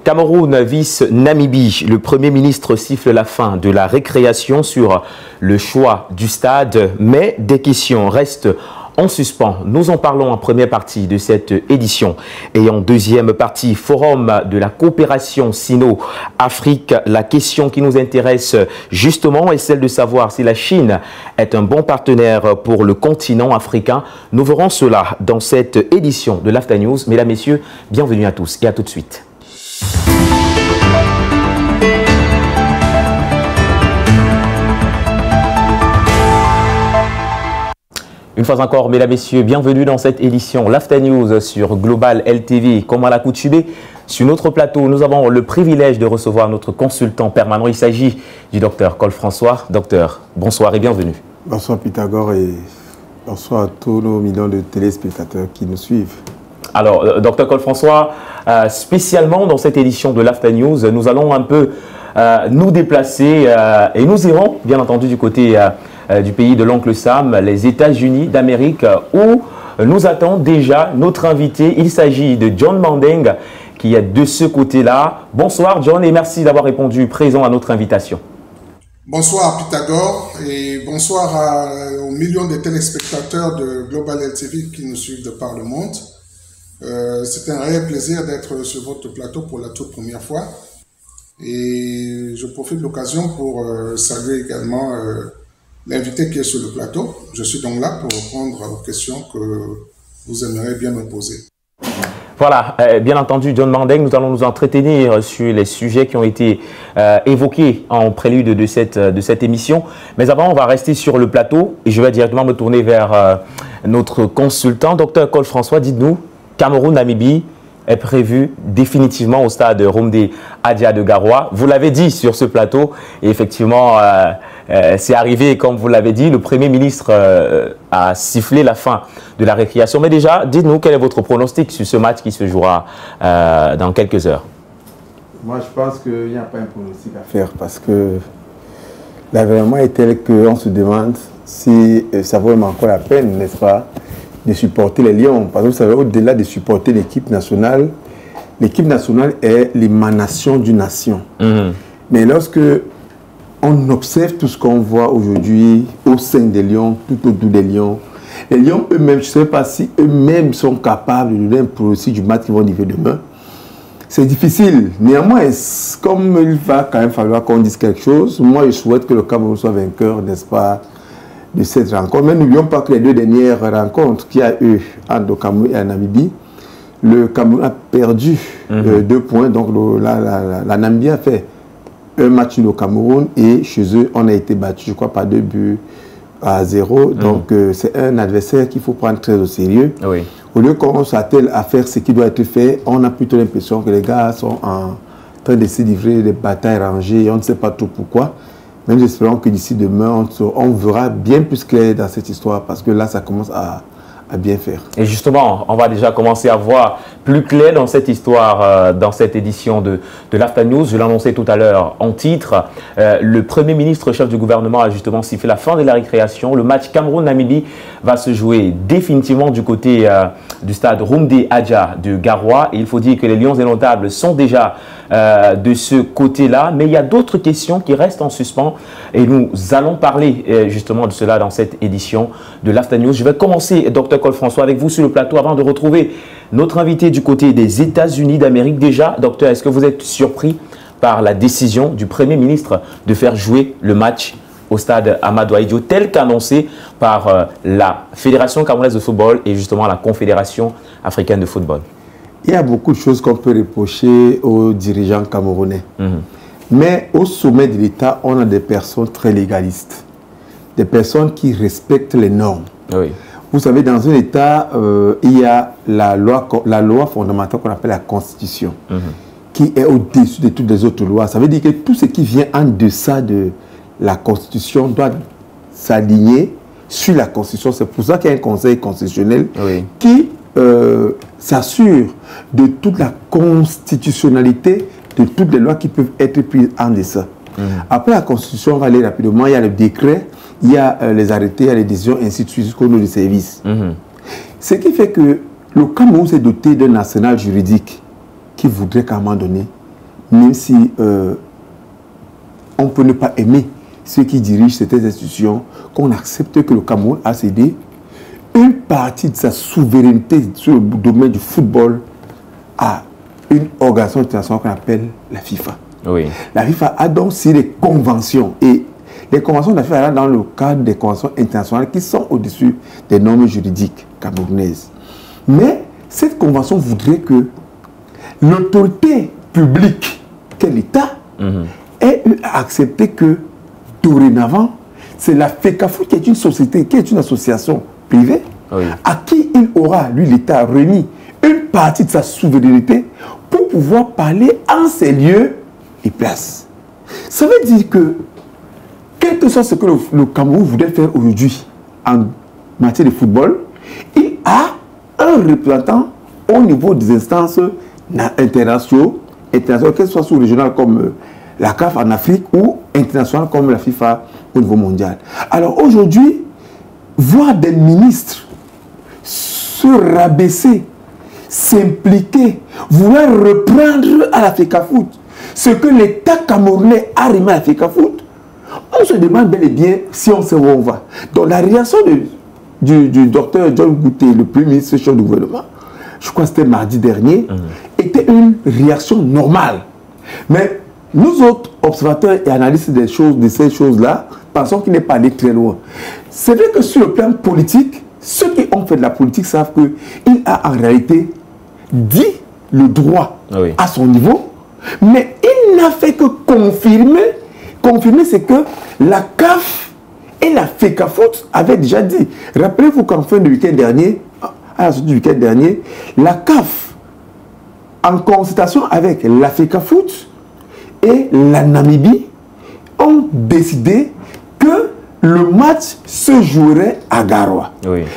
Cameroun vs Namibie. Le Premier ministre siffle la fin de la récréation sur le choix du stade, mais des questions restent en suspens. Nous en parlons en première partie de cette édition. Et en deuxième partie, forum de la coopération Sino-Afrique. La question qui nous intéresse justement est celle de savoir si la Chine est un bon partenaire pour le continent africain. Nous verrons cela dans cette édition de l'After News. Mesdames, Messieurs, bienvenue à tous et à tout de suite. Une fois encore, mesdames, messieurs, bienvenue dans cette édition l'After News sur Global LTV. Comme à l'accoutumée, sur notre plateau, nous avons le privilège de recevoir notre consultant permanent. Il s'agit du docteur Col François. Docteur, bonsoir et bienvenue. Bonsoir Pythagore et bonsoir à tous nos millions de téléspectateurs qui nous suivent. Alors, docteur Col François, spécialement dans cette édition de l'After News, nous allons un peu nous déplacer et nous irons, bien entendu, du côté du pays de l'oncle Sam, les États-Unis d'Amérique, où nous attend déjà notre invité. Il s'agit de John Mandeng, qui est de ce côté-là. Bonsoir John et merci d'avoir répondu présent à notre invitation. Bonsoir Pythagore et bonsoir aux millions de téléspectateurs de Global LTV qui nous suivent de par le monde. C'est un réel plaisir d'être sur votre plateau pour la toute première fois. Et je profite de l'occasion pour saluer également l'invité qui est sur le plateau. Je suis donc là pour répondre aux questions que vous aimeriez bien me poser. Voilà, bien entendu, John Mandeng, nous allons nous entretenir sur les sujets qui ont été évoqués en prélude de cette émission. Mais avant, on va rester sur le plateau et je vais directement me tourner vers notre consultant. Docteur Col François, dites-nous, Cameroun-Namibie est prévu définitivement au stade Rumde Adja de Garoua. Vous l'avez dit sur ce plateau et effectivement, c'est arrivé, comme vous l'avez dit, le Premier ministre a sifflé la fin de la récréation. Mais déjà, dites-nous quel est votre pronostic sur ce match qui se jouera dans quelques heures. Moi, je pense qu'il n'y a pas un pronostic à faire parce que l'événement est tel qu'on se demande si ça vaut vraiment encore la peine, n'est-ce pas, de supporter les Lions. Parce que vous savez, au-delà de supporter l'équipe nationale est l'émanation d'une nation. Mais lorsque on observe tout ce qu'on voit aujourd'hui au sein des Lions, tout autour des Lions, les Lions eux-mêmes, je ne sais pas si eux-mêmes sont capables de donner un pronostic du match qu'ils vont livrer demain. C'est difficile. Néanmoins, comme il va quand même falloir qu'on dise quelque chose, moi je souhaite que le Cameroun soit vainqueur, n'est-ce pas, de cette rencontre. Mais n'oublions pas que les deux dernières rencontres qu'il y a eu entre le Cameroun et la Namibie, le Cameroun a perdu 2 points. Donc la Namibie a fait un match au Cameroun et chez eux, on a été battu, je crois, par 2-0. Donc c'est un adversaire qu'il faut prendre très au sérieux. Oui. Au lieu qu'on s'attelle à faire ce qui doit être fait, on a plutôt l'impression que les gars sont en train de se livrer des batailles rangées et on ne sait pas trop pourquoi. Même espérons que d'ici demain, on verra bien plus clair dans cette histoire parce que là, ça commence à bien faire. Et justement, on va déjà commencer à voir plus clair dans cette histoire, dans cette édition de l'After News. Je l'annonçais tout à l'heure en titre. Le Premier ministre, chef du gouvernement, a justement sifflé la fin de la récréation. Le match Cameroun-Namibie va se jouer définitivement du côté du stade Rumde Adja de Garoua. Et il faut dire que les Lions indomptables sont déjà de ce côté-là. Mais il y a d'autres questions qui restent en suspens. Et nous allons parler justement de cela dans cette édition de l'After News. Je vais commencer, Dr Col François, avec vous sur le plateau avant de retrouver notre invité du côté des États-Unis d'Amérique. Déjà, docteur, est-ce que vous êtes surpris par la décision du Premier ministre de faire jouer le match au stade Amadou Ahidjo, tel qu'annoncé par la Fédération camerounaise de football et justement la Confédération africaine de football? Il y a beaucoup de choses qu'on peut reprocher aux dirigeants camerounais. Mais au sommet de l'État, on a des personnes très légalistes, des personnes qui respectent les normes. Oui. Vous savez, dans un État, il y a la loi fondamentale qu'on appelle la Constitution, qui est au-dessus de toutes les autres lois. Ça veut dire que tout ce qui vient en deçà de la Constitution doit s'aligner sur la Constitution. C'est pour ça qu'il y a un Conseil constitutionnel qui s'assure de toute la constitutionnalité de toutes les lois qui peuvent être prises en deçà. Après la Constitution, on va aller rapidement, il y a le décret, il y a les arrêtés, il y a les décisions, ainsi de suite, jusqu'au nom du service. Ce qui fait que le Cameroun s'est doté d'un arsenal juridique qui voudrait qu'à un moment donné, même si on peut ne pas aimer ceux qui dirigent cette institution, qu'on accepte que le Cameroun a cédé une partie de sa souveraineté sur le domaine du football à une organisation internationale qu'on appelle la FIFA. Oui. La FIFA a donc signé des conventions, et les conventions de la FIFA sont dans le cadre des conventions internationales qui sont au-dessus des normes juridiques camerounaises. Mais cette convention voudrait que l'autorité publique, qu'est l'État, ait accepté que dorénavant, c'est la FECAFOOT qui est une société, qui est une association privée, à qui il aura, lui l'État, remis une partie de sa souveraineté pour pouvoir parler en ces lieux et places. Ça veut dire que, quel que soit ce que le Cameroun voudrait faire aujourd'hui en matière de football, il a un représentant au niveau des instances internationales, que ce soit sous-régionales comme la CAF en Afrique ou internationales comme la FIFA au niveau mondial. Alors aujourd'hui, voir des ministres se rabaisser, s'impliquer, vouloir reprendre à la FECAFOOT ce que l'État camerounais a remis à la FECAFOOT, on se demande bel et bien si on sait où on va. Donc la réaction du docteur John Gouté, le premier ministre chef du gouvernement, je crois que c'était mardi dernier, était une réaction normale. Mais nous autres observateurs et analystes des choses, de ces choses-là, pensons qu'il n'est pas allé très loin. C'est vrai que sur le plan politique, ceux qui ont fait de la politique savent qu'il a en réalité dit le droit à son niveau, mais il n'a fait que confirmer. Confirmer, c'est que la CAF et la FECAFOOT avaient déjà dit. Rappelez-vous qu'en fin de week-end dernier, à la suite du week-end dernier, la CAF, en consultation avec la FECAFOOT et la Namibie, ont décidé que le match se jouerait à Garoua.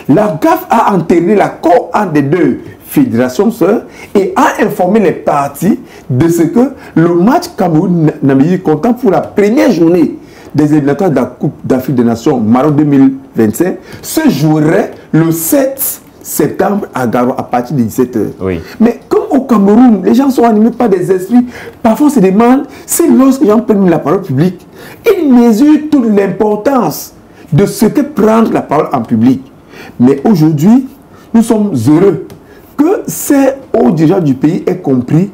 La CAF a enterré l'accord entre les deux fédérations sœurs et a informé les parties de ce que le match Cameroun-Namibie comptant pour la première journée des éliminatoires de la Coupe d'Afrique des Nations Maroc 2025 se jouerait le 7 septembre à Garoua à partir de 17h. Mais comme au Cameroun, les gens sont animés par des esprits, parfois on se demande si lorsque les gens prennent la parole publique, ils mesurent toute l'importance de ce que prendre la parole en public. Mais aujourd'hui, nous sommes heureux que ces hauts dirigeants du pays aient compris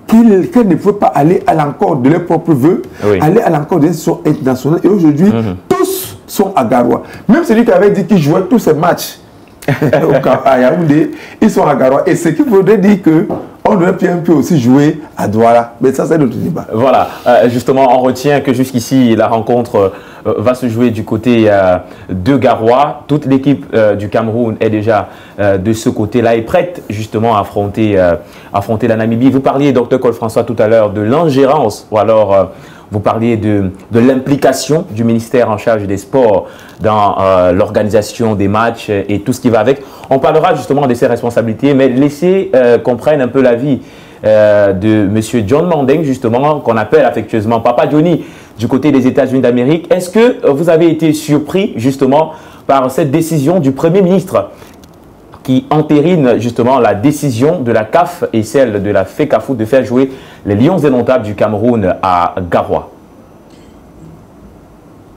qu'ils ne peuvent pas aller à l'encontre de leurs propres vœux, aller à l'encontre des institutions internationales. Et aujourd'hui, tous sont à Garoua. Même celui qui avait dit qu'il jouait tous ces matchs à Yaoundé, ils sont à Garoua. Et ce qui voudrait dire qu'on aurait pu un peu aussi jouer à Douala. Mais ça, c'est notre débat. Voilà. Justement, on retient que jusqu'ici, la rencontre va se jouer du côté de Garoua. Toute l'équipe du Cameroun est déjà de ce côté-là et prête justement à affronter la Namibie. Vous parliez, Dr Cole François, tout à l'heure de l'ingérence, ou alors vous parliez de l'implication du ministère en charge des sports dans l'organisation des matchs et tout ce qui va avec. On parlera justement de ces responsabilités, mais laissez qu'on prenne un peu l'avis de M. John Mandeng, justement, qu'on appelle affectueusement Papa Johnny, du côté des États-Unis d'Amérique. Est-ce que vous avez été surpris, justement, par cette décision du Premier ministre qui entérine, justement, la décision de la CAF et celle de la FECAFOOT de faire jouer les Lions indomptables du Cameroun à Garoua?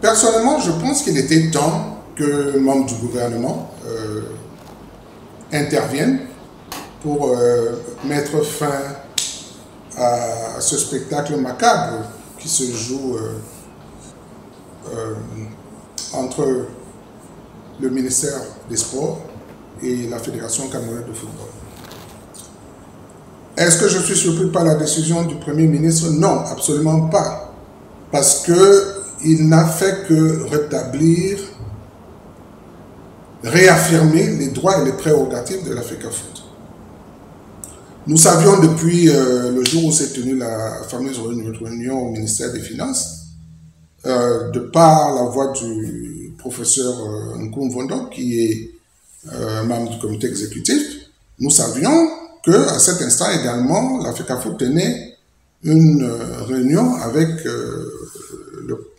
Personnellement, je pense qu'il était temps que membres du gouvernement interviennent pour mettre fin à ce spectacle macabre qui se joue entre le ministère des Sports et la Fédération camerounaise de football. Est-ce que je suis surpris par la décision du Premier ministre? Non, absolument pas. Parce qu'il n'a fait que réaffirmer les droits et les prérogatives de la FECAFOOT. Nous savions depuis le jour où s'est tenue la fameuse réunion au ministère des Finances, de par la voix du professeur Nkoum Vondo, qui est membre du comité exécutif, nous savions qu'à cet instant également, la FECAFOOT tenait une réunion avec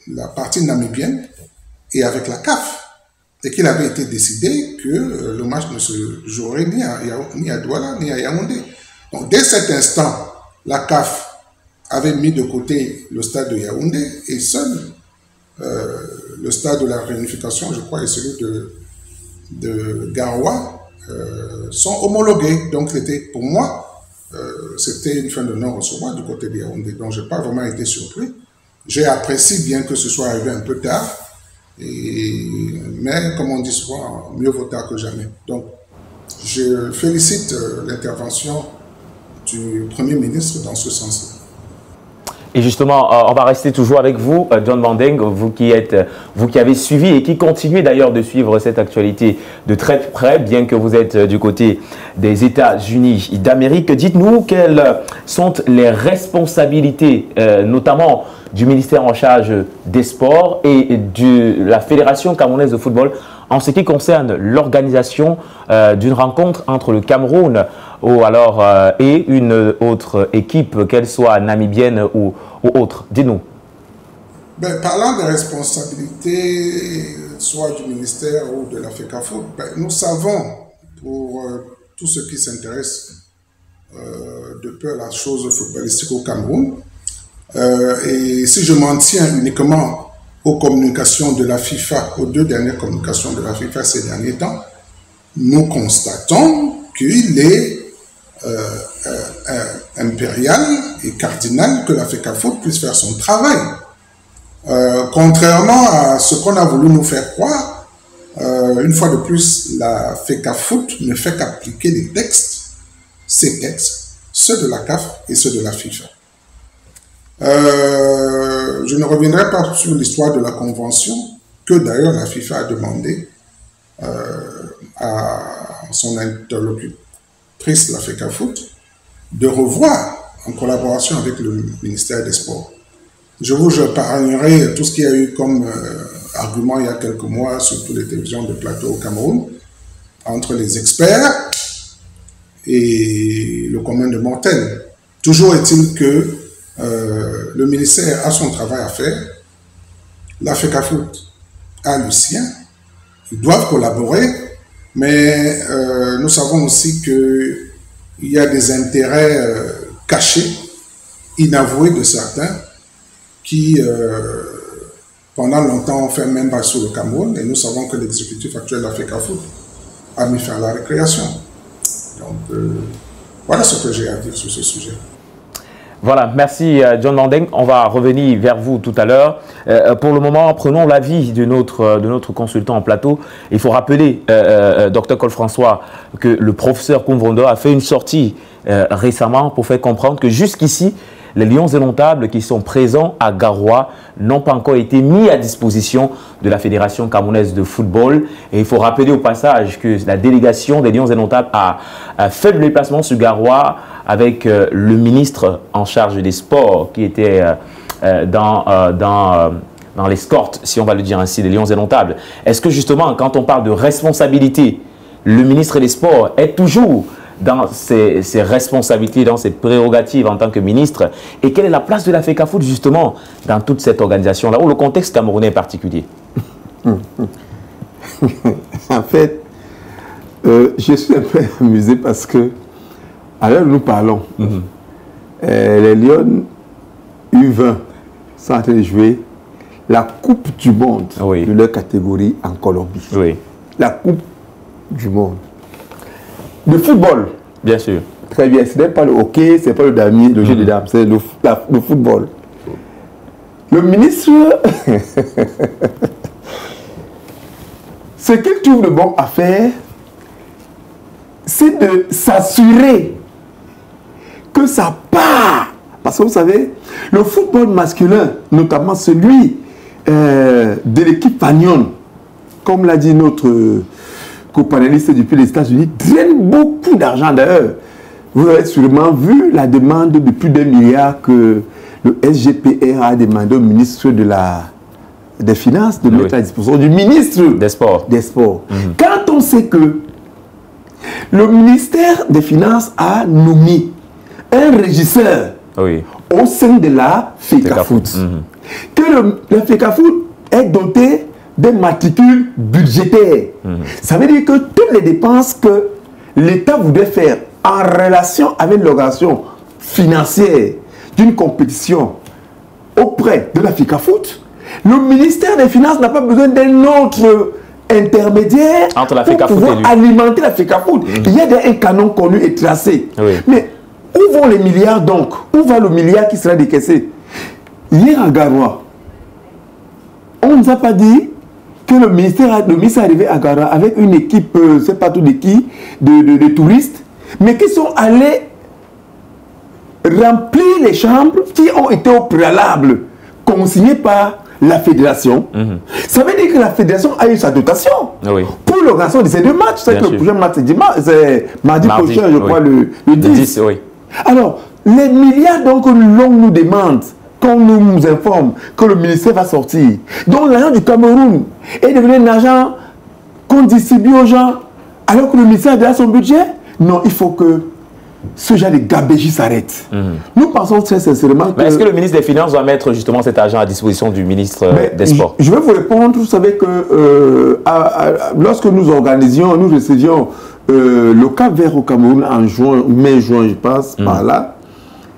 la partie namibienne et avec la CAF, et qu'il avait été décidé que le match ne se jouerait ni à Douala ni à Yaoundé. Donc dès cet instant, la CAF avait mis de côté le stade de Yaoundé et seul le stade de la réunification, je crois, et celui de Garoua sont homologués. Donc, pour moi, c'était une fin de non-recevoir du côté de Yaoundé. Donc, je n'ai pas vraiment été surpris. J'ai apprécié bien que ce soit arrivé un peu tard. Mais, comme on dit souvent, mieux vaut tard que jamais. Donc, je félicite l'intervention du Premier ministre dans ce sens-là. Et justement, on va rester toujours avec vous, John Mandeng, vous qui avez suivi et qui continuez d'ailleurs de suivre cette actualité de très près, bien que vous êtes du côté des États-Unis d'Amérique. Dites-nous quelles sont les responsabilités, notamment du ministère en charge des sports et de la Fédération camerounaise de football en ce qui concerne l'organisation d'une rencontre entre le Cameroun et une autre équipe, qu'elle soit namibienne ou autre. Dis-nous. Parlant des responsabilités, soit du ministère ou de la FECAFOOT, nous savons, pour tous ceux qui s'intéressent de peu à la chose footballistique au Cameroun, et si je m'en tiens uniquement aux communications de la FIFA, aux 2 dernières communications de la FIFA ces derniers temps, nous constatons qu'il est impérial et cardinal que la FECAFOOT puisse faire son travail. Contrairement à ce qu'on a voulu nous faire croire, une fois de plus, la FECAFOOT ne fait qu'appliquer les textes, ces textes, ceux de la CAF et ceux de la FIFA. Je ne reviendrai pas sur l'histoire de la convention, que d'ailleurs la FIFA a demandé à son interlocutrice, la FECAFOOT, de revoir en collaboration avec le ministère des Sports. Je vous épargnerai tout ce qu'il y a eu comme argument il y a quelques mois sur toutes les télévisions de plateau au Cameroun, entre les experts et le commun des mortels. Toujours est-il que le ministère a son travail à faire, la FECAFOOT a le sien, ils doivent collaborer, mais nous savons aussi qu'il y a des intérêts cachés, inavoués de certains, qui pendant longtemps ont fait même pas sur le Cameroun, et nous savons que l'exécutif actuel de la FECAFOOT a mis fin à la récréation. Donc voilà ce que j'ai à dire sur ce sujet. Voilà, merci John Mandeng. On va revenir vers vous tout à l'heure. Pour le moment, prenons l'avis de notre consultant en plateau. Il faut rappeler, Dr Cole François, que le professeur Koumvondo a fait une sortie récemment pour faire comprendre que jusqu'ici, les Lions indomptables qui sont présents à Garoua n'ont pas encore été mis à disposition de la Fédération camerounaise de football. Et il faut rappeler au passage que la délégation des Lions indomptables a fait le déplacement sur Garoua avec le ministre en charge des sports qui était dans l'escorte, si on va le dire ainsi, des Lions indomptables. Est-ce que justement, quand on parle de responsabilité, le ministre des Sports est toujours dans ses responsabilités, dans ses prérogatives en tant que ministre, et quelle est la place de la FECAFOOT justement dans toute cette organisation-là, ou le contexte camerounais est particulier? En fait, je suis un peu amusé parce que, à l'heure où nous parlons, les Lions U20 sont en train de jouer la Coupe du Monde de leur catégorie en Colombie. Oui. La Coupe du Monde. De football. Bien sûr. Très bien. Ce n'est pas le hockey, ce n'est pas le damier, le jeu de dames, c'est le football. Le ministre, ce qu'il trouve de bon à faire, c'est de s'assurer que ça part. Parce que vous savez, le football masculin, notamment celui de l'équipe Fagnon, comme l'a dit notre co-panéliste depuis les États-Unis, draine beaucoup d'argent. D'ailleurs, vous avez sûrement vu la demande de plus d'1 milliard que le SGPR a demandé au ministre des Finances de mettre à disposition du ministre des Sports. Quand on sait que le ministère des Finances a nommé un régisseur au sein de la FECAFOOT, que la FECAFOOT est dotée des matricules budgétaires. Ça veut dire que toutes les dépenses que l'État voudrait faire en relation avec l'organisation financière d'une compétition auprès de la FECAFOOT, le ministère des Finances n'a pas besoin d'un autre intermédiaire entre la pour pouvoir alimenter la FECAFOOT. Il y a un canon connu et tracé. Oui. Mais où vont les milliards donc? Où va le milliard qui sera décaissé? Hier à Garoua, on ne nous a pas dit que le ministère est arrivé à Garoua avec une équipe, je ne sais pas tout de qui, de touristes, mais qui sont allés remplir les chambres qui ont été au préalable consignées par la fédération. Ça veut dire que la fédération a eu sa dotation pour l'organisation de ces deux matchs. C'est que le prochain match, c'est mardi prochain, je crois, le 10. Oui. Alors, les milliards donc que l'on nous demande, qu'on nous informe que le ministère va sortir, donc l'argent du Cameroun est devenu un argent qu'on distribue aux gens alors que le ministère a déjà son budget. Non, il faut que ce genre de gabégie s'arrête. Nous pensons très sincèrement que... Est-ce que le ministre des Finances doit mettre justement cet argent à disposition du ministre des Sports? Je vais vous répondre. Vous savez que lorsque nous organisions, nous recevions le Cap Vert au Cameroun en juin, mai-juin, je pense, par là,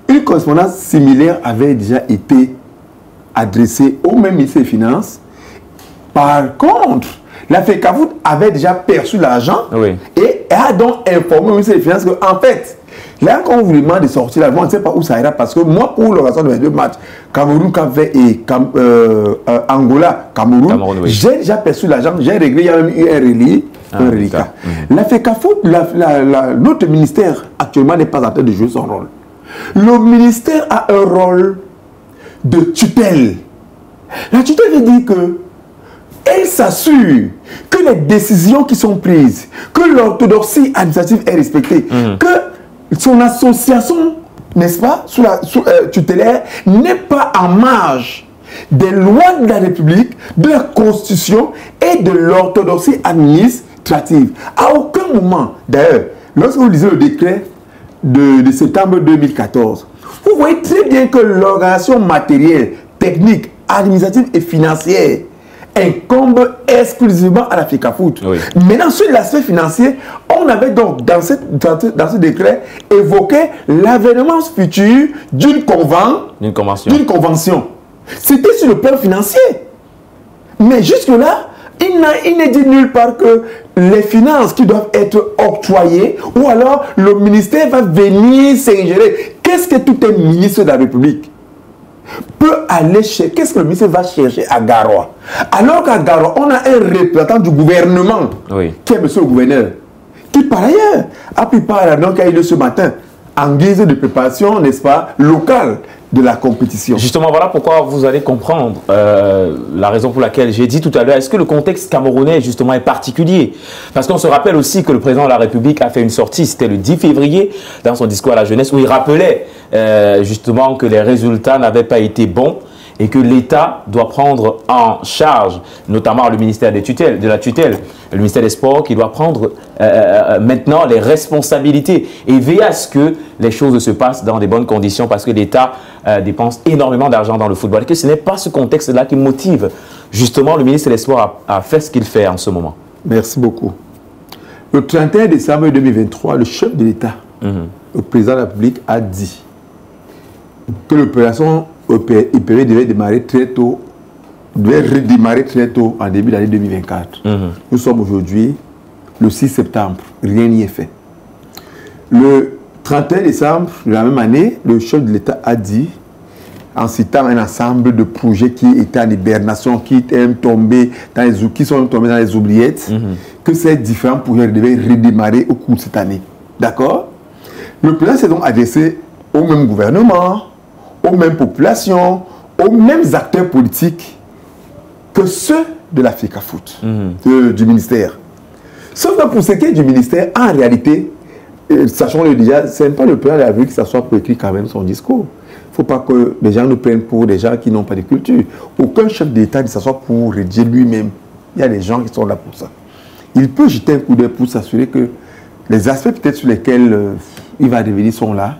une correspondance similaire avait déjà été adressée au même ministère des Finances. Par contre, la FECAFOOT avait déjà perçu l'argent et a donc informé le ministère des Finances qu'en fait, là, quand on vous demande de sortir l'argent, on ne sait pas où ça ira parce que moi, pour l'organisation de mes deux matchs, Cameroun, Cap-Vert et Angola, Cameroun, j'ai déjà perçu l'argent, j'ai réglé, il y a même eu un reliquat. La FECAFOOT, notre ministère actuellement n'est pas en train de jouer son rôle. Le ministère a un rôle de tutelle. La tutelle veut dire que elle s'assure que les décisions qui sont prises, que l'orthodoxie administrative est respectée, que son association, n'est-ce pas, tutélaire, n'est pas en marge des lois de la République, de la Constitution et de l'orthodoxie administrative. À aucun moment, d'ailleurs, lorsque vous lisez le décret de septembre 2014, vous voyez très bien que l'organisation matérielle, technique, administrative et financière incombe exclusivement à la FECAFOOT. Maintenant, sur l'aspect financier, on avait donc dans ce décret évoqué l'avènement futur d'une convention. C'était sur le plan financier. Mais jusque-là, il n'est dit nulle part que les finances qui doivent être octroyées ou alors le ministère va venir s'ingérer. Qu'est-ce que tout un ministre de la République peut aller chercher? Qu'est-ce que le ministère va chercher à Garoua? Alors qu'à Garoua, on a un représentant du gouvernement qui est monsieur le gouverneur, qui par ailleurs a pris part à la réunion qui a eu lieu ce matin en guise de préparation, n'est-ce pas, locale de la compétition. Justement, voilà pourquoi vous allez comprendre la raison pour laquelle j'ai dit tout à l'heure, est-ce que le contexte camerounais justement est particulier? Parce qu'on se rappelle aussi que le président de la République a fait une sortie, c'était le 10 février, dans son discours à la jeunesse, où il rappelait justement que les résultats n'avaient pas été bons et que l'État doit prendre en charge, notamment le ministère de la tutelle, le ministère des Sports, qui doit prendre maintenant les responsabilités et veiller à ce que les choses se passent dans des bonnes conditions parce que l'État dépense énormément d'argent dans le football et que ce n'est pas ce contexte-là qui motive justement le ministre des Sports à faire ce qu'il fait en ce moment. Merci beaucoup. Le 31 décembre 2023, le chef de l'État, le président de la République, a dit que l'opération IPV devait démarrer très tôt, devait redémarrer très tôt en début d'année 2024. Nous sommes aujourd'hui le 6 septembre, rien n'y est fait. Le 31 décembre de la même année, le chef de l'État a dit, en citant un ensemble de projets qui étaient en hibernation, qui sont tombés dans les oubliettes, que ces différents projets devaient redémarrer au cours de cette année. D'accord? Le président s'est donc adressé au même gouvernement, aux mêmes populations, aux mêmes acteurs politiques que ceux de la FECAFOOT, du ministère. Sauf que pour ce qui est du ministère, en réalité, sachons-le déjà, ce n'est pas le président de la République qui s'assoit pour écrire quand même son discours. Il ne faut pas que les gens nous prennent pour des gens qui n'ont pas de culture. Aucun chef d'État ne s'assoit pour rédiger lui-même. Il y a des gens qui sont là pour ça. Il peut jeter un coup d'œil pour s'assurer que les aspects peut-être sur lesquels il va revenir sont là.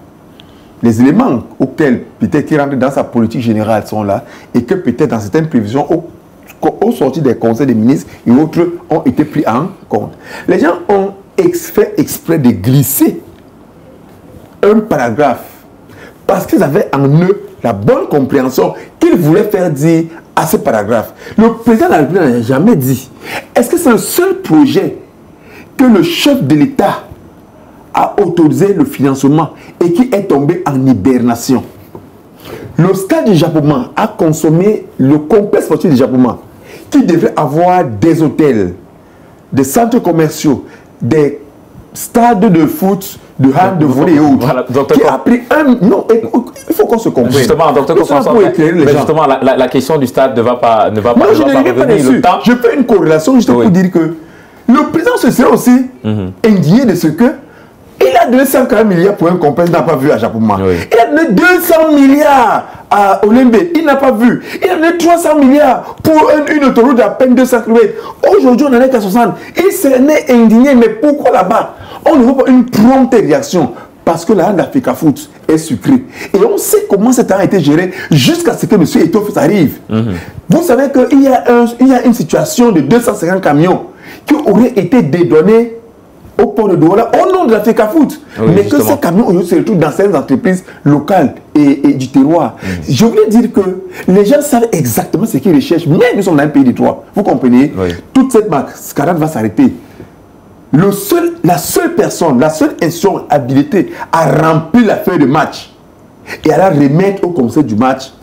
Les éléments auxquels peut-être qui rentrent dans sa politique générale sont là et que peut-être dans certaines prévisions au sorti des conseils des ministres et autres ont été pris en compte. Les gens ont fait exprès de glisser un paragraphe parce qu'ils avaient en eux la bonne compréhension qu'ils voulaient faire dire à ce paragraphe. Le président de la République n'a jamais dit. Est-ce que c'est le seul projet que le chef de l'État a autorisé le financement et qui est tombé en hibernation? Le stade du Japon a consommé le complexe sportif du Japon qui devait avoir des hôtels, des centres commerciaux, des stades de foot, de hand, de volley et autres. Voilà, qui a pris un... Non, il faut qu'on se comprenne. Justement, docteur François, justement, la question du stade ne va pas Moi, je ne reviens pas dessus. Je fais une corrélation juste pour dire que le président se serait aussi indigné de ce que il a donné 140 milliards pour un complexe, il n'a pas vu à Japon. Il a donné 200 milliards à Olembe, il n'a pas vu. Il a donné 300 milliards pour une autoroute à peine 200 km. Aujourd'hui, on en est qu'à 60. Il s'en est indigné, mais pourquoi là-bas? On ne voit pas une prompte réaction. Parce que la Hand Africa Foot est sucrée. Et on sait comment cet a été géré jusqu'à ce que M. Eto'o arrive. Vous savez qu'il y a une situation de 250 camions qui auraient été dédonnés au port de Douala au nom de l'Africa Foot. Mais justement, que ces camions aujourd'hui se retrouvent dans certaines entreprises locales et du terroir. Je voulais dire que les gens savent exactement ce qu'ils recherchent, mais nous sommes dans un pays de droit. Vous comprenez? Toute cette mascarade va s'arrêter. La seule personne, la seule institution habilitée à remplir la feuille de match et à la remettre au conseil du match,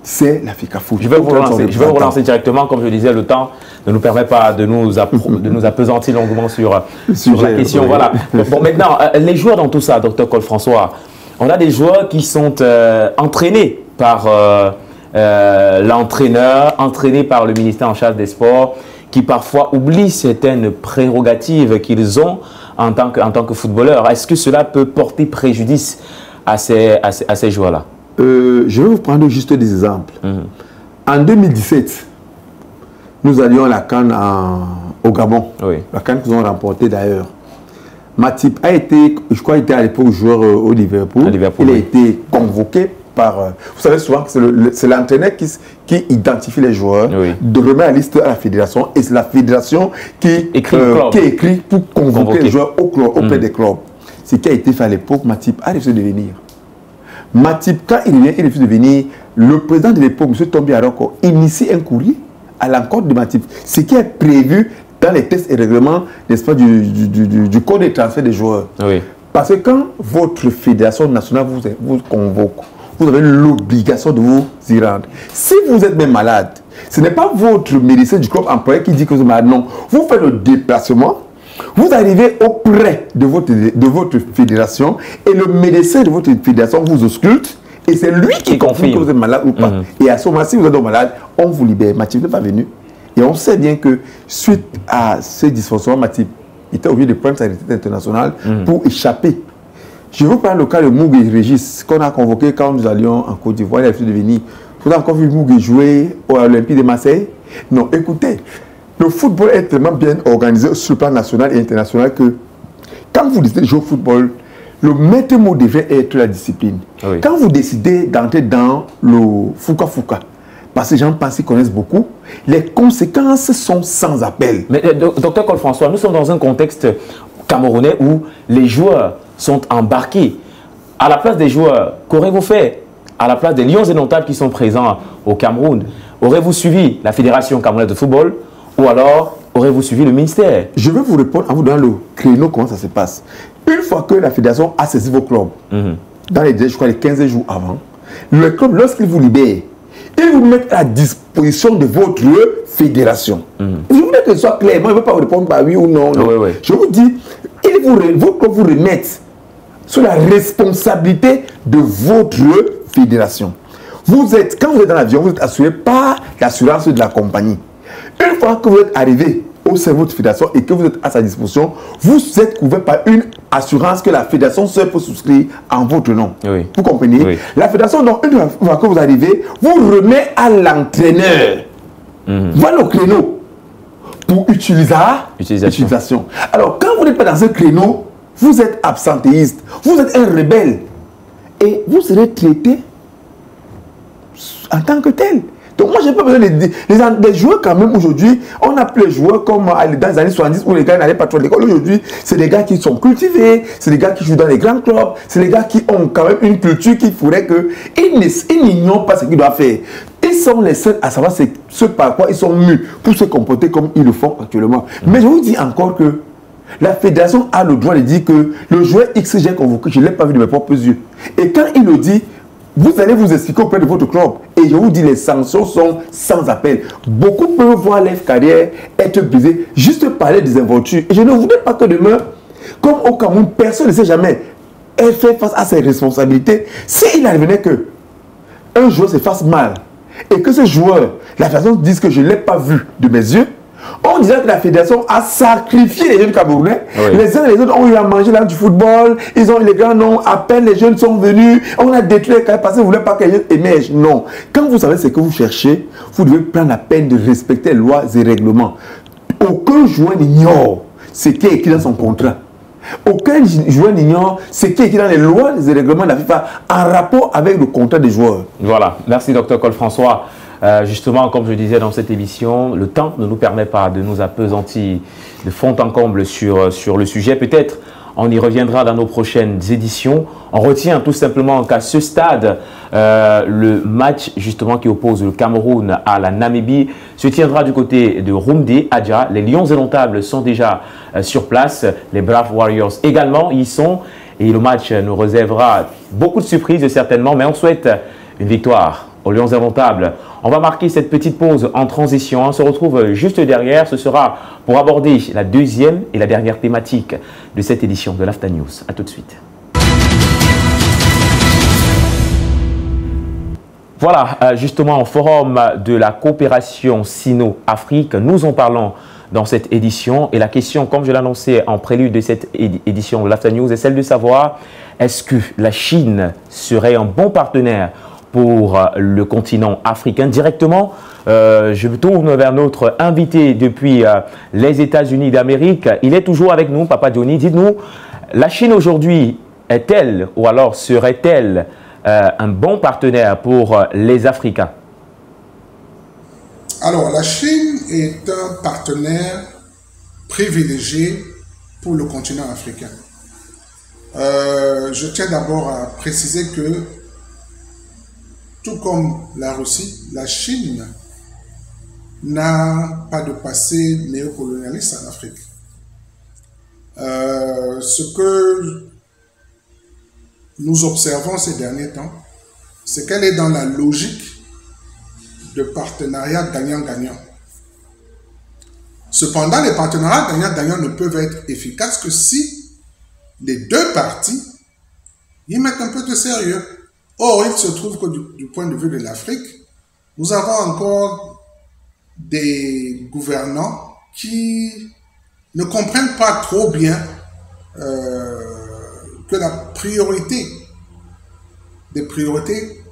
c'est l'Africa Foot. Je vais vous relancer directement. Comme je disais, le temps ne nous permet pas de nous appesantir longuement sur la question. Voilà. Bon, maintenant, les joueurs dans tout ça, Dr Cole François, on a des joueurs qui sont entraînés par l'entraîneur, entraînés par le ministère en charge des sports, qui parfois oublient certaines prérogatives qu'ils ont en tant que footballeurs. Est-ce que cela peut porter préjudice à ces joueurs-là? Je vais vous prendre juste des exemples. En 2017, nous allions à la CAN au Gabon. La CAN qu'ils ont remporté d'ailleurs. Matip a été, je crois, il était à l'époque joueur au Liverpool. Il a été convoqué par... vous savez souvent que c'est l'entraîneur qui identifie les joueurs, de remettre la liste à la fédération, et c'est la fédération qui écrit pour convoquer les joueurs auprès des clubs. Ce qui a été fait à l'époque, Matip a refusé de venir. Matip, quand il vient, il refuse de venir. Le président de l'époque, M. Tombi Aroko, initie un courrier à l'encontre de Matip. Ce qui est prévu dans les tests et règlements, n'est-ce pas, du code de transfert des joueurs. Parce que quand votre fédération nationale vous convoque, vous avez l'obligation de vous y rendre. Si vous êtes même malade, ce n'est pas votre médecin du club employé qui dit que vous êtes malade. Non, vous faites le déplacement, vous arrivez auprès de votre fédération et le médecin de votre fédération vous ausculte et c'est lui qui confirme que vous êtes malade ou pas. Et à ce moment, si vous êtes malade, on vous libère. Matip n'est pas venu. Et on sait bien que suite à ce dysfonctionnement, Matip était obligé de prendre sa retraite internationale pour échapper. Je vous prends le cas de Mougui Régis, qu'on a convoqué quand nous allions en Côte d'Ivoire. Il a refusé de venir. Vous avez encore vu Mougui jouer au Olympique de Marseille? Non, écoutez, le football est tellement bien organisé sur le plan national et international que quand vous décidez de jouer au football, le maître mot devrait être la discipline. Quand vous décidez d'entrer dans le Fouka-Fouka, parce que les gens pensent qu'ils connaissent beaucoup, les conséquences sont sans appel. Mais docteur Cole François, nous sommes dans un contexte camerounais où les joueurs sont embarqués. À la place des joueurs, qu'aurez-vous fait? À la place des Lions indomptables qui sont présents au Cameroun, aurez-vous suivi la Fédération camerounaise de football ou alors aurez-vous suivi le ministère? Je vais vous répondre en vous donnant le créneau, comment ça se passe. Une fois que la Fédération a saisi vos clubs, dans les, je crois, les 15 jours avant, le club, lorsqu'il vous libère, il vous met à disposition de votre fédération. Je voulais que ce soit clair. Moi, je ne veux pas vous répondre par oui ou non. Je vous dis, votre club vous remet sous la responsabilité de votre fédération. Quand vous êtes dans l'avion, vous êtes assuré par l'assurance de la compagnie. Une fois que vous êtes arrivé au sein de votre fédération et que vous êtes à sa disposition, vous êtes couvert par une assurance que la fédération seule peut souscrire en votre nom. Vous comprenez? La fédération, donc, une fois que vous arrivez, vous remet à l'entraîneur. Voilà le créneau pour utilisation. Alors, quand vous n'êtes pas dans un créneau, vous êtes absentéiste, vous êtes un rebelle et vous serez traité en tant que tel. Donc moi, j'ai pas besoin des joueurs quand même aujourd'hui. On a plus les joueurs comme dans les années 70 où les gars n'allaient pas trop à l'école. Aujourd'hui, c'est des gars qui sont cultivés, c'est des gars qui jouent dans les grands clubs, c'est des gars qui ont quand même une culture qu'il faudrait qu'ils n'ignorent pas ce qu'ils doivent faire. Ils sont les seuls à savoir ce par quoi ils sont mus pour se comporter comme ils le font actuellement. Mais je vous dis encore que la fédération a le droit de dire que le joueur X que j'ai convoqué, je ne l'ai pas vu de mes propres yeux. Et quand il le dit, vous allez vous expliquer auprès de votre club. Et je vous dis, les sanctions sont sans appel. Beaucoup peuvent voir leur carrière être brisée juste par les désinvoltures. Et je ne voudrais pas que demain, comme au Cameroun, personne ne sait jamais, elle fait face à ses responsabilités. S'il arrivait que un joueur se fasse mal et que ce joueur, la fédération dise que je ne l'ai pas vu de mes yeux, on dirait que la fédération a sacrifié les jeunes Camerounais. Oui. Les uns et les autres ont eu à manger là du football. Ils ont eu les grands noms. À peine les jeunes sont venus. On a détruit les carrières parce que vous ne voulez pas que les jeunes émergent. Non. Quand vous savez ce que vous cherchez, vous devez prendre la peine de respecter les lois et règlements. Aucun joueur n'ignore ce qui est écrit dans son contrat. Aucun joueur n'ignore ce qui est écrit dans les lois et les règlements de la FIFA en rapport avec le contrat des joueurs. Voilà. Merci, Dr. Cole-François. Justement, comme je disais dans cette émission, le temps ne nous permet pas de nous appesantir de fond en comble sur le sujet. Peut-être on y reviendra dans nos prochaines éditions. On retient tout simplement qu'à ce stade, le match justement qui oppose le Cameroun à la Namibie se tiendra du côté de Rumdi Adja. Les Lions indomptables sont déjà sur place. Les Brave Warriors également y sont. Et le match nous réservera beaucoup de surprises certainement, mais on souhaite une victoire aux Lions indomptables. On va marquer cette petite pause en transition. On se retrouve juste derrière. Ce sera pour aborder la deuxième et la dernière thématique de cette édition de l'After News. A tout de suite. Voilà, justement, au forum de la coopération Sino-Afrique, nous en parlons dans cette édition. Et la question, comme je l'annonçais en prélude de cette édition de l'After News, est celle de savoir est-ce que la Chine serait un bon partenaire pour le continent africain directement. Je me tourne vers notre invité depuis les États-Unis d'Amérique. Il est toujours avec nous, Papa Johnny. Dites-nous, la Chine aujourd'hui est-elle ou alors serait-elle un bon partenaire pour les Africains? Alors, la Chine est un partenaire privilégié pour le continent africain. Je tiens d'abord à préciser que tout comme la Russie, la Chine n'a pas de passé néocolonialiste en Afrique. Ce que nous observons ces derniers temps, c'est qu'elle est dans la logique de partenariat gagnant-gagnant. Cependant, les partenariats gagnant-gagnant ne peuvent être efficaces que si les deux parties y mettent un peu de sérieux. Or, il se trouve que du point de vue de l'Afrique, nous avons encore des gouvernants qui ne comprennent pas trop bien que la priorité des priorités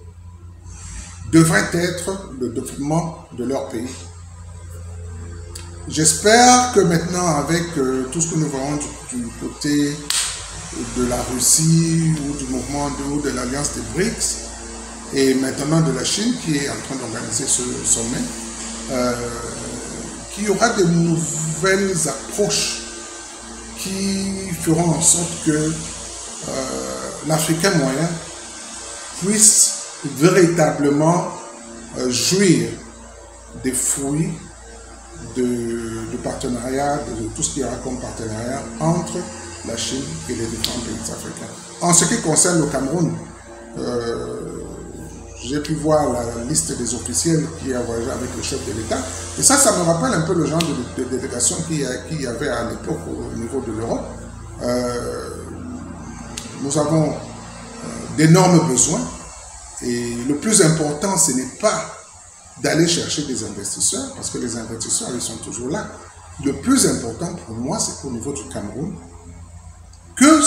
devrait être le développement de leur pays. J'espère que maintenant, avec tout ce que nous voyons du côté de la Russie ou du mouvement ou de l'Alliance des BRICS et maintenant de la Chine qui est en train d'organiser ce sommet, qu'il y aura de nouvelles approches qui feront en sorte que l'Africain moyen puisse véritablement jouir des fruits de partenariat, de tout ce qu'il y aura comme partenariat entre la Chine et les différents pays africains. En ce qui concerne le Cameroun, j'ai pu voir la liste des officiels qui a voyagé avec le chef de l'État. Et ça me rappelle un peu le genre de délégation qu'il y avait à l'époque au niveau de l'Europe. Nous avons d'énormes besoins. Et le plus important, ce n'est pas d'aller chercher des investisseurs, parce que les investisseurs, ils sont toujours là. Le plus important pour moi, c'est qu'au niveau du Cameroun, que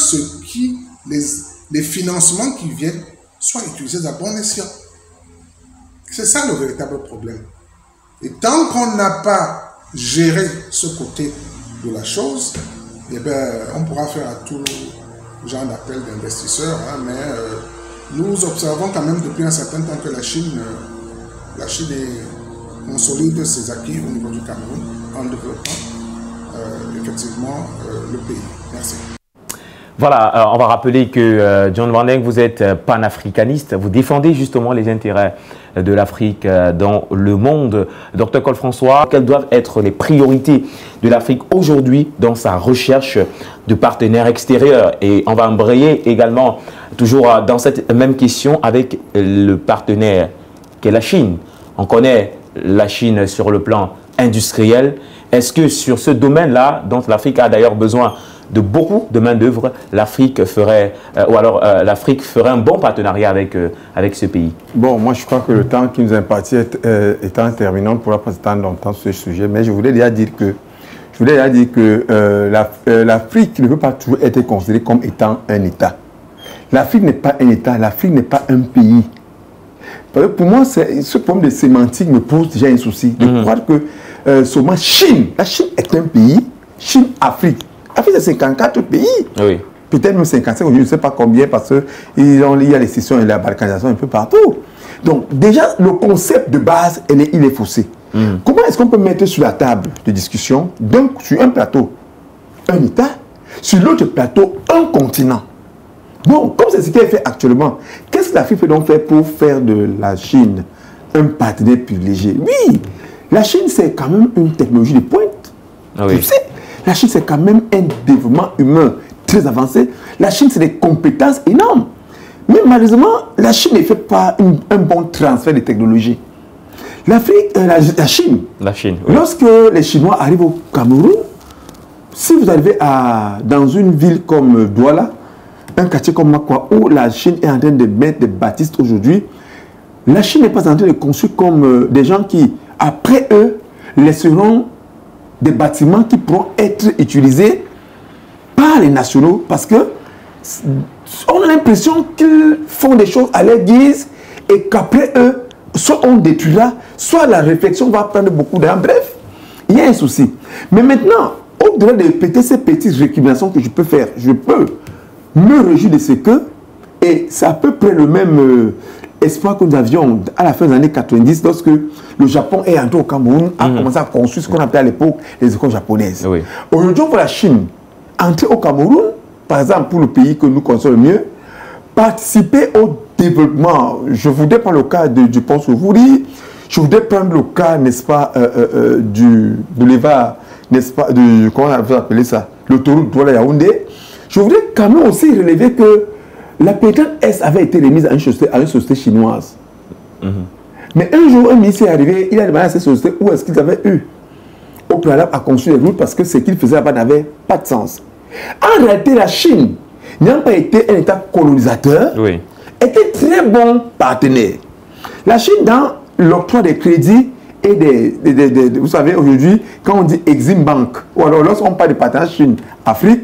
les financements qui viennent soient utilisés à bon escient. C'est ça le véritable problème. Et tant qu'on n'a pas géré ce côté de la chose, eh ben, on pourra faire à tout genre d'appel d'investisseurs, hein, mais nous observons quand même depuis un certain temps que la Chine la Chine consolide ses acquis au niveau du Cameroun en développant effectivement le pays. Merci. Voilà, on va rappeler que John Van Deng, vous êtes panafricaniste, vous défendez justement les intérêts de l'Afrique dans le monde. Dr Cole François, quelles doivent être les priorités de l'Afrique aujourd'hui dans sa recherche de partenaires extérieurs? Et on va embrayer également, toujours dans cette même question, avec le partenaire qu'est la Chine. On connaît la Chine sur le plan industriel. Est-ce que sur ce domaine-là, dont l'Afrique a d'ailleurs besoin de beaucoup de main-d'œuvre, l'Afrique ferait, l'Afrique ferait un bon partenariat avec ce pays? Bon, moi je crois que le temps qui nous est imparti étant terminant, on ne pourra pas s'étendre longtemps sur ce sujet, mais je voulais déjà dire que, l'Afrique ne peut pas toujours être considérée comme étant un État. L'Afrique n'est pas un État, l'Afrique n'est pas un pays. Pour moi, ce problème de sémantique me pose déjà un souci. De croire que seulement Chine, la Chine est un pays, Chine-Afrique. L'Afrique, c'est 54 pays. Oui. Peut-être même 55, je ne sais pas combien, parce qu'il y a les sessions et la balkanisation un peu partout. Donc, déjà, le concept de base, il est faussé. Comment est-ce qu'on peut mettre sur la table de discussion, donc sur un plateau, un État, sur l'autre plateau, un continent? Bon, comme c'est ce qui est fait actuellement, qu'est-ce que l'Afrique peut donc faire pour faire de la Chine un partenaire privilégié? Oui, la Chine, c'est quand même une technologie de pointe. Oui. Tu sais, la Chine, c'est quand même un développement humain très avancé. La Chine, c'est des compétences énormes. Mais malheureusement, la Chine ne fait pas un bon transfert de technologie. L'Afrique, la Chine, oui. Lorsque les Chinois arrivent au Cameroun, si vous arrivez dans une ville comme Douala, un quartier comme Makwa, où la Chine est en train de mettre des bâtisses aujourd'hui, la Chine n'est pas en train de construire comme des gens qui, après eux, laisseront des bâtiments qui pourront être utilisés par les nationaux, parce que on a l'impression qu'ils font des choses à leur guise et qu'après eux, soit on détruira, soit la réflexion va prendre beaucoup de temps. Bref, il y a un souci. Mais maintenant, au-delà de péter ces petites récriminations que je peux faire, je peux me réjouir de ce que, et c'est à peu près le même espoir que nous avions à la fin des années 90, lorsque le Japon est entré au Cameroun, a commencé à construire ce qu'on appelait à l'époque les écoles japonaises. Oui. Aujourd'hui, on voit la Chine entrer au Cameroun, par exemple pour le pays que nous connaissons le mieux, participer au développement. Je voudrais prendre le cas du pont Sovouri, je voudrais prendre le cas, n'est-ce pas, du boulevard, n'est-ce pas, comment on va appeler ça, l'autoroute Douala-Yaoundé. Je voudrais quand même aussi relever que la pétrole S avait été remise à une société chinoise. Mais un jour, un ministre est arrivé, il a demandé à cette société où est-ce qu'ils avaient eu au préalable à construire les routes parce que ce qu'ils faisaient là-bas n'avait pas de sens. En réalité, la Chine, n'ayant pas été un État colonisateur, était très bon partenaire. La Chine, dans l'octroi des crédits et vous savez, aujourd'hui, quand on dit Exim Bank, ou alors lorsqu'on parle de partenariat Chine-Afrique,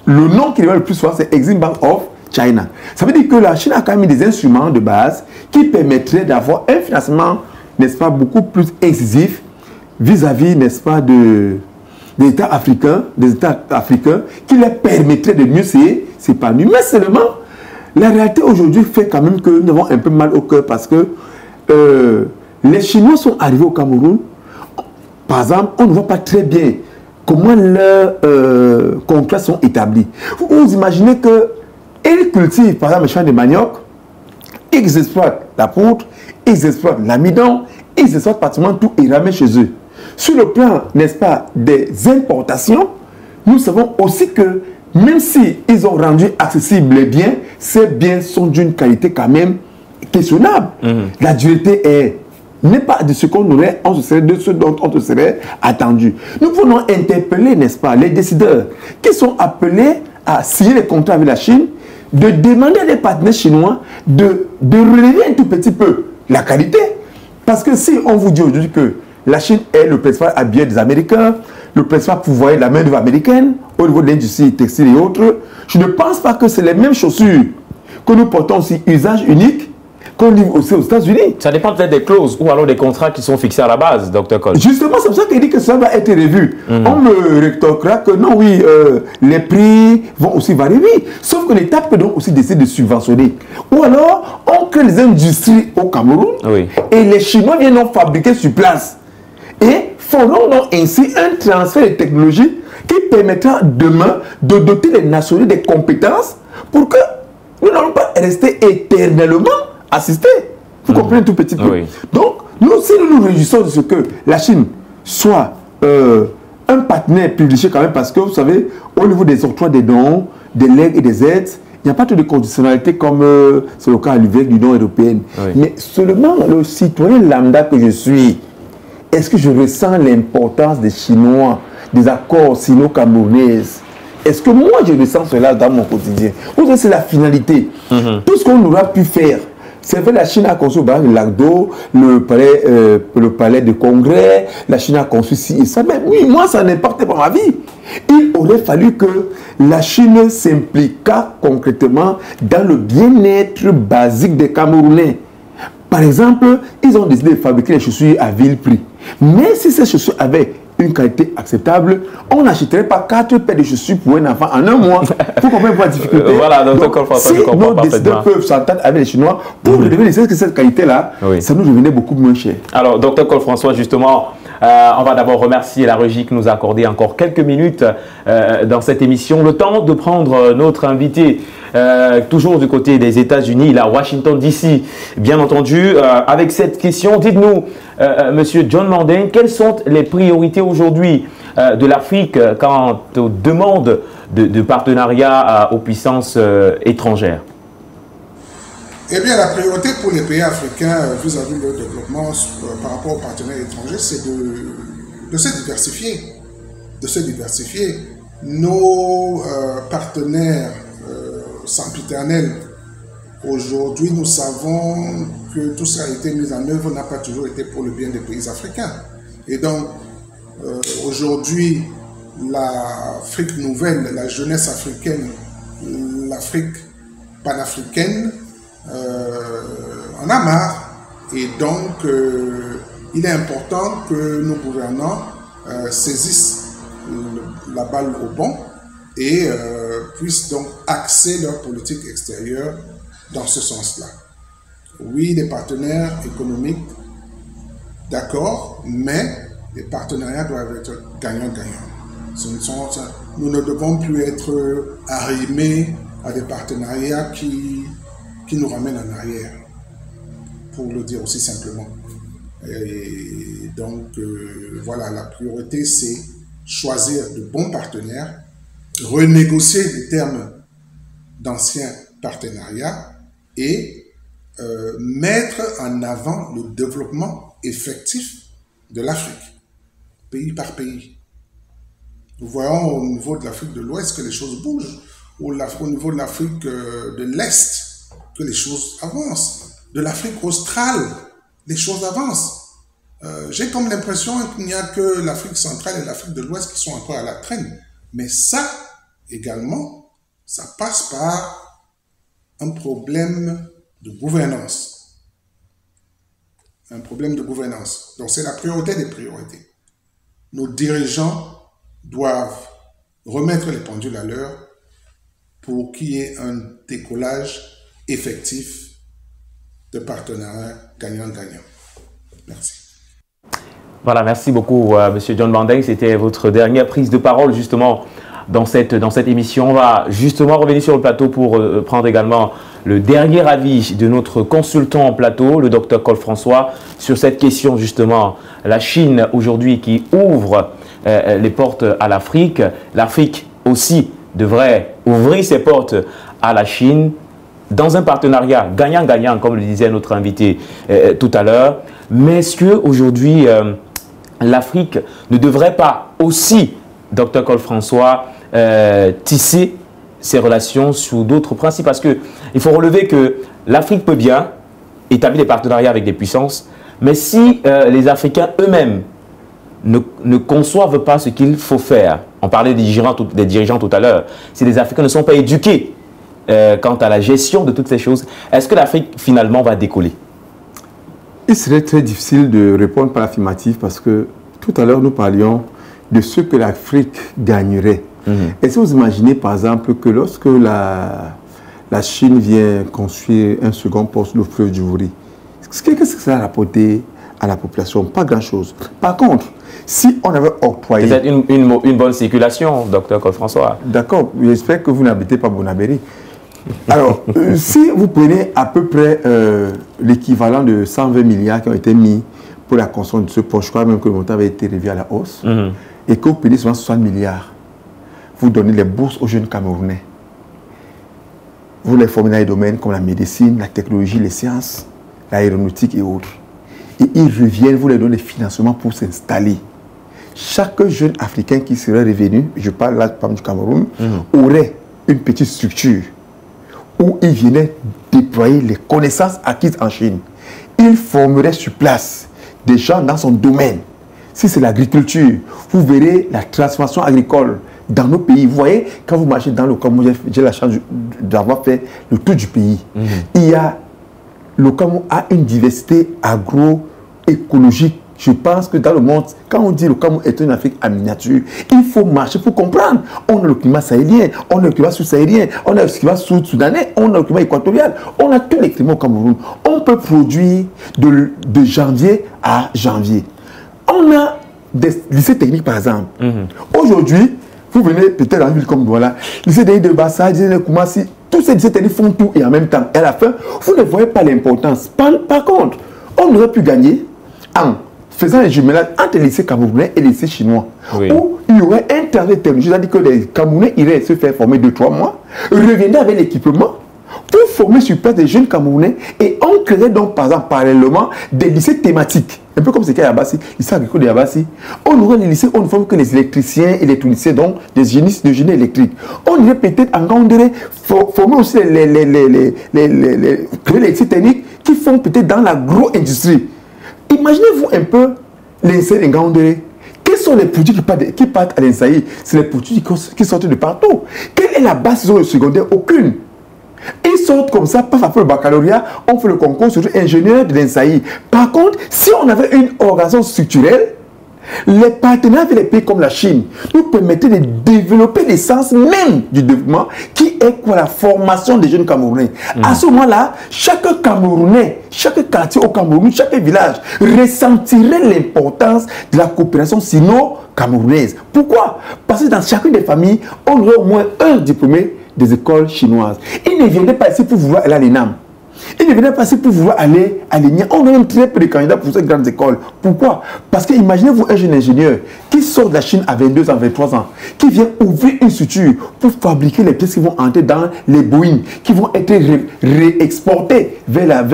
le nom qui revient le plus souvent, c'est Exim Bank of China. Ça veut dire que la Chine a quand même mis des instruments de base qui permettraient d'avoir un financement, n'est-ce pas, beaucoup plus incisif vis-à-vis, n'est-ce pas, des États africains, qui leur permettraient de mieux s'épanouir. Mais seulement, la réalité aujourd'hui fait quand même que nous avons un peu mal au cœur parce que les Chinois sont arrivés au Cameroun. Par exemple, on ne voit pas très bien comment leurs contrats sont établis. Vous imaginez qu'ils cultivent, par exemple, les champs de manioc, ils exploitent la poudre, ils exploitent l'amidon, ils exploitent pratiquement tout et ramènent chez eux. Sur le plan, n'est-ce pas, des importations, nous savons aussi que même si ils ont rendu accessibles les biens, ces biens sont d'une qualité quand même questionnable. La dureté n'est pas de ce qu'on aurait, de ce dont on se serait attendu. Nous pouvons interpeller, n'est-ce pas, les décideurs qui sont appelés à signer les contrats avec la Chine, de demander à des partenaires chinois de relever un tout petit peu la qualité. Parce que si on vous dit aujourd'hui que la Chine est le principal habillé des Américains, le principal pouvoir de la main-d'œuvre américaine, au niveau de l'industrie textile et autres, je ne pense pas que c'est les mêmes chaussures que nous portons aussi usage unique qu'on livre aussi aux États-Unis. Ça dépend peut-être des clauses ou alors des contrats qui sont fixés à la base, Dr. Cole. Justement, c'est pour ça qu'il dit que ça va être revu. On me rétorquera que non, oui, les prix vont aussi varier. Oui, sauf que l'État peut donc aussi décider de subventionner. Ou alors, on crée des industries au Cameroun et les Chinois viennent donc fabriquer sur place. Et feront donc ainsi un transfert de technologie qui permettra demain de doter les nationaux des compétences pour que nous n'allons pas rester éternellement assistés. Vous comprenez tout petit peu. Donc, nous, si nous nous réjouissons de ce que la Chine soit un partenaire privilégié quand même, parce que vous savez, au niveau des octrois des dons, des legs et des aides, il n'y a pas de conditionnalité comme c'est le cas à l'UE de l'Union européenne. Mais seulement le citoyen lambda que je suis, est-ce que je ressens l'importance des Chinois, des accords sino-camerounais? Est-ce que moi je ressens cela dans mon quotidien? Vous savez, c'est la finalité. Tout ce qu'on aura pu faire, c'est vrai, la Chine a construit le lac d'eau, le palais de congrès, la Chine a construit ci et ça. Mais oui, moi, ça n'impacte pas ma vie. Il aurait fallu que la Chine s'impliquât concrètement dans le bien-être basique des Camerounais. Par exemple, ils ont décidé de fabriquer les chaussures à vil prix. Mais si ces chaussures avaient une qualité acceptable, on n'achèterait pas 4 paires de chaussures pour un enfant en un mois. Vous comprenez pas la difficulté? Voilà, donc si nos décideurs peuvent s'entendre avec les Chinois pour devenir cette qualité-là, ça nous revenait beaucoup moins cher. Alors, Dr. Cole François, justement, on va d'abord remercier la régie qui nous a accordé encore quelques minutes dans cette émission. Le temps de prendre notre invité, toujours du côté des États-Unis, là, Washington DC, bien entendu. Avec cette question, dites-nous, Monsieur John Manding, quelles sont les priorités aujourd'hui de l'Afrique quant aux demandes de partenariat aux puissances étrangères? Eh bien, la priorité pour les pays africains vis-à-vis de leur développement par rapport aux partenaires étrangers, c'est de se diversifier. De se diversifier. Nos partenaires sempiternels, aujourd'hui, nous savons que tout ça a été mis en œuvre n'a pas toujours été pour le bien des pays africains. Et donc, aujourd'hui, l'Afrique nouvelle, la jeunesse africaine, l'Afrique panafricaine, en a marre. Et donc, il est important que nos gouvernants saisissent la balle au bon et puissent donc axer leur politique extérieure dans ce sens-là. Oui, les partenaires économiques, d'accord, mais les partenariats doivent être gagnant-gagnant. Nous ne devons plus être arrimés à des partenariats qui nous ramènent en arrière, pour le dire aussi simplement. Et donc, voilà, la priorité, c'est choisir de bons partenaires, renégocier les termes d'anciens partenariats et mettre en avant le développement effectif de l'Afrique, pays par pays. Nous voyons au niveau de l'Afrique de l'Ouest que les choses bougent, ou au niveau de l'Afrique de l'Est que les choses avancent. De l'Afrique australe, les choses avancent. J'ai comme l'impression qu'il n'y a que l'Afrique centrale et l'Afrique de l'Ouest qui sont encore à la traîne. Mais ça, également, ça passe par un problème de gouvernance. Un problème de gouvernance. Donc c'est la priorité des priorités. Nos dirigeants doivent remettre les pendules à l'heure pour qu'il y ait un décollage effectif de partenariat gagnant-gagnant. Merci. Voilà, merci beaucoup, Monsieur John Manding. C'était votre dernière prise de parole, justement, dans cette émission. On va justement revenir sur le plateau pour prendre également le dernier avis de notre consultant en plateau, le Dr. Cole François, sur cette question, justement. La Chine, aujourd'hui, qui ouvre les portes à l'Afrique. L'Afrique aussi devrait ouvrir ses portes à la Chine dans un partenariat gagnant-gagnant, comme le disait notre invité tout à l'heure. Mais est-ce qu'aujourd'hui, l'Afrique ne devrait pas aussi, Dr. Cole François, tisser ses relations sous d'autres principes? Parce qu'il faut relever que l'Afrique peut bien établir des partenariats avec des puissances, mais si les Africains eux-mêmes ne conçoivent pas ce qu'il faut faire, on parlait des dirigeants tout à l'heure, si les Africains ne sont pas éduqués quant à la gestion de toutes ces choses. Est-ce que l'Afrique finalement va décoller? Il serait très difficile de répondre par l'affirmative parce que tout à l'heure nous parlions de ce que l'Afrique gagnerait. Est-ce que vous imaginez par exemple que lorsque la Chine vient construire un second port sur le fleuve du Wouri, qu'est-ce que ça a rapporté à la population? Pas grand-chose. Par contre, si on avait octroyé... Peut-être une bonne circulation, docteur Claude-François. D'accord, j'espère que vous n'habitez pas Bonabéry. Alors, si vous prenez à peu près l'équivalent de 120 milliards qui ont été mis pour la construction de ce port, je crois même que le montant avait été revu à la hausse, et que vous prenez seulement 60 milliards, vous donnez les bourses aux jeunes Camerounais. Vous les formez dans les domaines comme la médecine, la technologie, les sciences, l'aéronautique et autres. Et ils reviennent, vous les donnez des financements pour s'installer. Chaque jeune Africain qui serait revenu, je parle là du Cameroun, aurait une petite structure où il venait déployer les connaissances acquises en Chine. Il formerait sur place des gens dans son domaine. Si c'est l'agriculture, vous verrez la transformation agricole dans nos pays. Vous voyez, quand vous marchez dans le Cameroun, j'ai la chance d'avoir fait le tour du pays. Le Cameroun a une diversité agroécologique. Je pense que dans le monde, quand on dit le Cameroun est une Afrique en miniature, il faut marcher pour comprendre. On a le climat sahélien, on a le climat sous-sahélien, on a le climat sud-soudanais, on a le climat équatorial, on a tous les climats au Cameroun. On peut produire de janvier à janvier. On a des lycées techniques par exemple. Aujourd'hui, vous venez peut-être dans une ville comme Douala, lycée de Bassa, lycée de Koumassi, tous ces lycées techniques font tout et en même temps. Et à la fin, vous ne voyez pas l'importance. Par contre, on aurait pu gagner en faisant un jumelage entre les lycées camerounais et les lycées chinois. Où il y aurait un transfert technologique, c'est-à-dire que les Camerounais iraient se faire former 2-3 mois, revenaient avec l'équipement pour former sur place des jeunes Camerounais et on créait donc par exemple parallèlement des lycées thématiques. Un peu comme ce qu'il y a à Yabassi, lycée agricole de Yabassi. On aurait les lycées, on ne forme que les électriciens, électroniciens, donc des génistes de génie électrique. On irait peut-être en Gaoundéré former aussi les lycées techniques qui font peut-être dans l'agro-industrie. Imaginez-vous un peu l'INSAE en Gaoundéré. Quels sont les produits qui partent à l'INSAE? C'est les produits qui sortent de partout. Quelle est la base sur le secondaire? Aucune. Ils sortent comme ça, pas après le baccalauréat, on fait le concours sur ingénieur de l'INSAE. Par contre, si on avait une organisation structurelle, les partenaires avec les pays comme la Chine nous permettaient de développer l'essence même du développement qui est quoi? La formation des jeunes Camerounais. À ce moment-là, chaque Camerounais, chaque quartier au Cameroun, chaque village ressentirait l'importance de la coopération sino-camerounaise. Pourquoi? Parce que dans chacune des familles, on aurait au moins un diplômé des écoles chinoises. Ils ne viendraient pas ici pour vouloir aller à l'ENAM. Ils ne viendraient pas ici pour vouloir aller à l'ENIA. On a même très peu de candidats pour ces grandes écoles. Pourquoi? Parce que imaginez-vous un jeune ingénieur qui sort de la Chine à 22 ans, 23 ans, qui vient ouvrir une structure pour fabriquer les pièces qui vont entrer dans les Boeing, qui vont être réexportées vers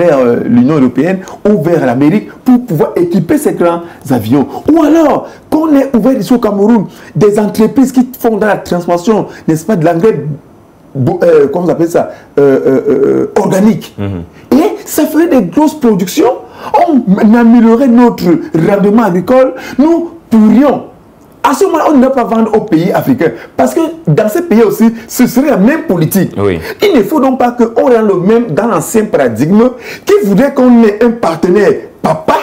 l'Union européenne ou vers l'Amérique pour pouvoir équiper ces grands avions. Ou alors, qu'on ait ouvert ici au Cameroun des entreprises qui font dans la transformation, n'est-ce pas, de l'engrais comment on appelle ça, organique. Et ça ferait des grosses productions. On améliorerait notre rendement agricole. Nous pourrions, à ce moment-là, on ne doit pas vendre aux pays africains. Parce que dans ces pays aussi, ce serait la même politique. Il ne faut donc pas qu'on rende le même dans l'ancien paradigme qui voudrait qu'on ait un partenaire papa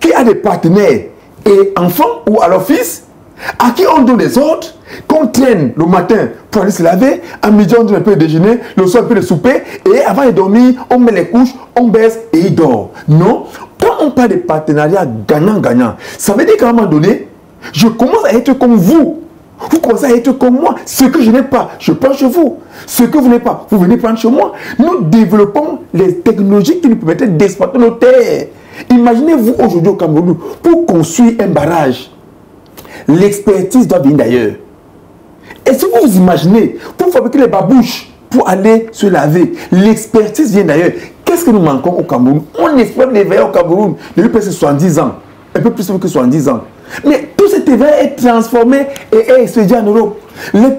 qui a des partenaires et enfants ou alors fils à qui on donne des ordres, qu'on traîne le matin pour aller se laver, à midi on donne un peu de déjeuner, le soir un peu de souper, et avant de dormir, on met les couches, on baisse et il dort. Non, quand on parle de partenariat gagnant-gagnant, ça veut dire qu'à un moment donné, je commence à être comme vous. Vous commencez à être comme moi. Ce que je n'ai pas, je prends chez vous. Ce que vous n'avez pas, vous venez prendre chez moi. Nous développons les technologies qui nous permettent d'exploiter nos terres. Imaginez-vous aujourd'hui au Cameroun, pour construire un barrage, l'expertise doit venir d'ailleurs. Est-ce que vous imaginez, pour fabriquer les babouches, pour aller se laver, l'expertise vient d'ailleurs. Qu'est-ce que nous manquons au Cameroun? On exploite les verres au Cameroun depuis presque 70 ans. Un peu plus que 70 ans. Mais tout cet verre est transformé et est expédié en Europe. Les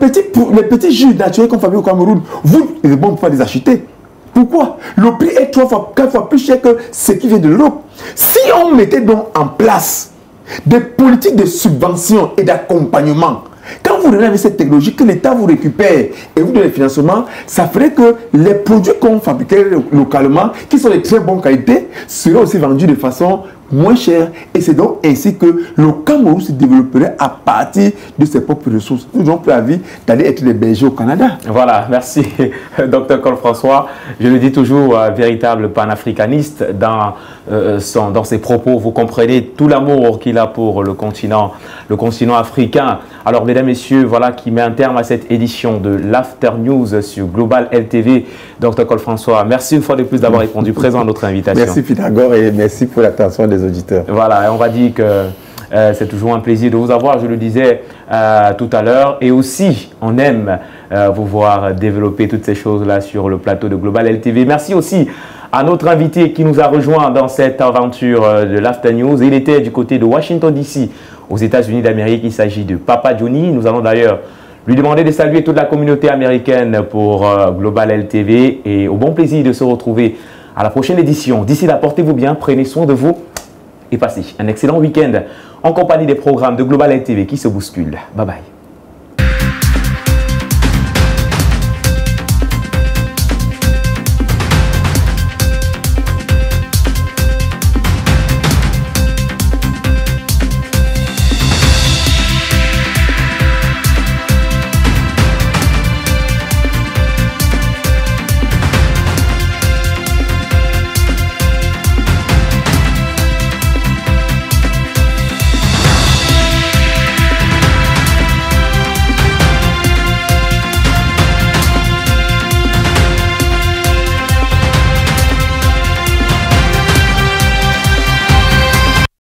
petits jus naturels qu'on fabrique au Cameroun, vous, il est bon pour les acheter. Pourquoi? Le prix est 4 fois plus cher que ce qui vient de l'Europe. Si on mettait donc en place des politiques de subvention et d'accompagnement Quand vous rentrez avec cette technologie, que l'État vous récupère et vous donne le financement, ça ferait que les produits qu'on fabriquait localement, qui sont de très bonne qualité, seraient aussi vendus de façon moins chère. Et c'est donc ainsi que le Cameroun se développerait à partir de ses propres ressources. Nous n'avons plus envie d'aller être des bergers au Canada. Voilà, merci Dr Col François. Je le dis toujours, véritable panafricaniste dans ses propos. Vous comprenez tout l'amour qu'il a pour le continent africain. Alors, mesdames, messieurs, voilà qui met un terme à cette édition de l'After News sur Global LTV. Dr Col François, merci une fois de plus d'avoir répondu présent à notre invitation. Merci Pythagore et merci pour l'attention des auditeurs. Voilà, et on va dire que c'est toujours un plaisir de vous avoir, je le disais tout à l'heure. Et aussi, on aime vous voir développer toutes ces choses-là sur le plateau de Global LTV. Merci aussi à notre invité qui nous a rejoint dans cette aventure de l'After News. Il était du côté de Washington DC, aux États-Unis d'Amérique. Il s'agit de Papa Johnny. Nous allons d'ailleurs lui demander de saluer toute la communauté américaine pour Global LTV et au bon plaisir de se retrouver à la prochaine édition. D'ici là, portez-vous bien, prenez soin de vous et passez un excellent week-end en compagnie des programmes de Global LTV qui se bousculent. Bye bye.